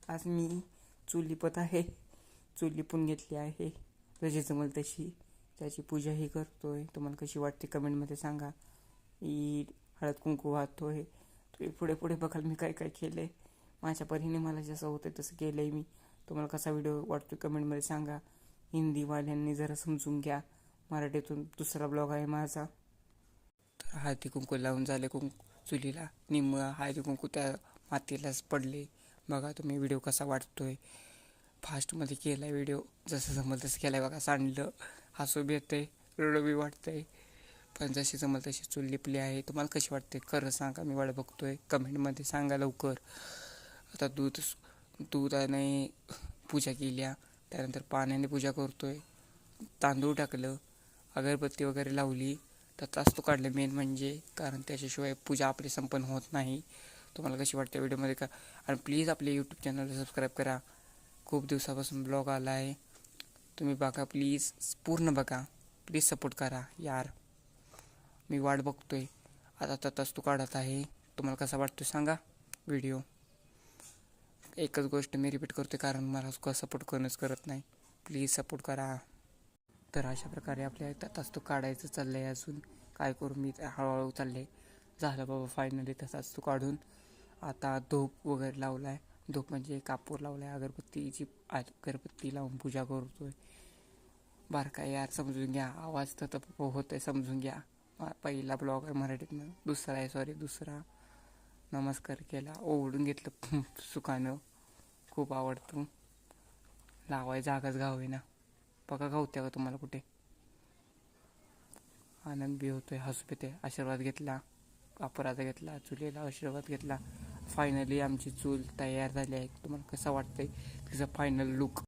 आज मी चुलीपत आहे, चूल लिपून घेतली आहे. जशी जमल तशी त्याची पूजाही करतोय. तुम्हाला कशी वाटते कमेंटमध्ये सांगा. हळद कुंकू वाहतोय. तुम्ही पुढे पुढे बघाल मी काय काय केलंय. माझ्या परीने मला जसं होतं तसं केलंय मी. तुम्हाला कसा व्हिडिओ वाटतो कमेंटमध्ये सांगा. हिंदीवाल्यांनी जरा समजून घ्या. मराठीतून दुसरा ब्लॉग आहे माझा. तर हळदी कुंकू लावून झाले चुलीला. निम्म हळदी कुंकू त्या मातीलाच पडले. बघा तुम्ही व्हिडिओ कसा वाटतोय. फास्टमध्ये केला व्हिडिओ, जसं जमल तसं केलाय बघा. सांडलं, हसू बी येतंय, रडू बी वाटतंय. पण जशी जमल तशी चूल लिपली आहे. तुम्हाला कशी वाटते खरं सांगा. मी वाट बघतोय. कमेंटमध्ये सांगा लवकर. आता दुधाने पूजा केल्या, त्यानंतर पाण्याने पूजा करतोय. तांदूळ टाकलं, अगरबत्ती वगैरे लावली, तर तास्तू काढले मेन म्हणजे. कारण त्याच्याशिवाय पूजा आपली संपन्न होत नाही. तुम्हाला कशी वाटते व्हिडिओमध्ये का. आणि प्लीज आपले यूट्यूब चॅनलला सबस्क्राईब करा. खूप दिवसापासून ब्लॉग आला आहे, तुम्ही बघा प्लीज. पूर्ण बघा, प्लीज सपोर्ट करा यार. मी वाट बघतोय. आता तास्तू काढत आहे. तुम्हाला कसा वाटतो सांगा व्हिडिओ. एकच गोष्ट मी रिपीट करते, कारण मला सपोर्ट करणंच करत नाही. प्लीज सपोर्ट करा. तर अशा प्रकारे आपल्या तास्तू काढायचं चाललं आहे. अजून काय करू, मी हळूहळू चाललं आहे. झालं बाबा फायनली तास्तू काढून. आता धूप वगैरे लावला आहे. धूप म्हणजे कापूर लावला आहे. अगरबत्ती लावून पूजा करतोय. बारका यार समजून घ्या. आवाज तर होत आहे, समजून घ्या. पहिला ब्लॉग आहे मराठीतनं. दुसरा. नमस्कार केला, ओढून घेतलं सुखानं. खूप आवडतं. लावाय जागाच गावे ना. बघा गावत्या का तुम्हाला कुठे. आनंद बी होतोय, हसू येते. आशीर्वाद घेतला, कापराचा घेतला, चुलीला आशीर्वाद घेतला. फायनली आमची चूल तयार झाली आहे. तुम्हाला कसं वाटतंय तिचा फायनल लुक.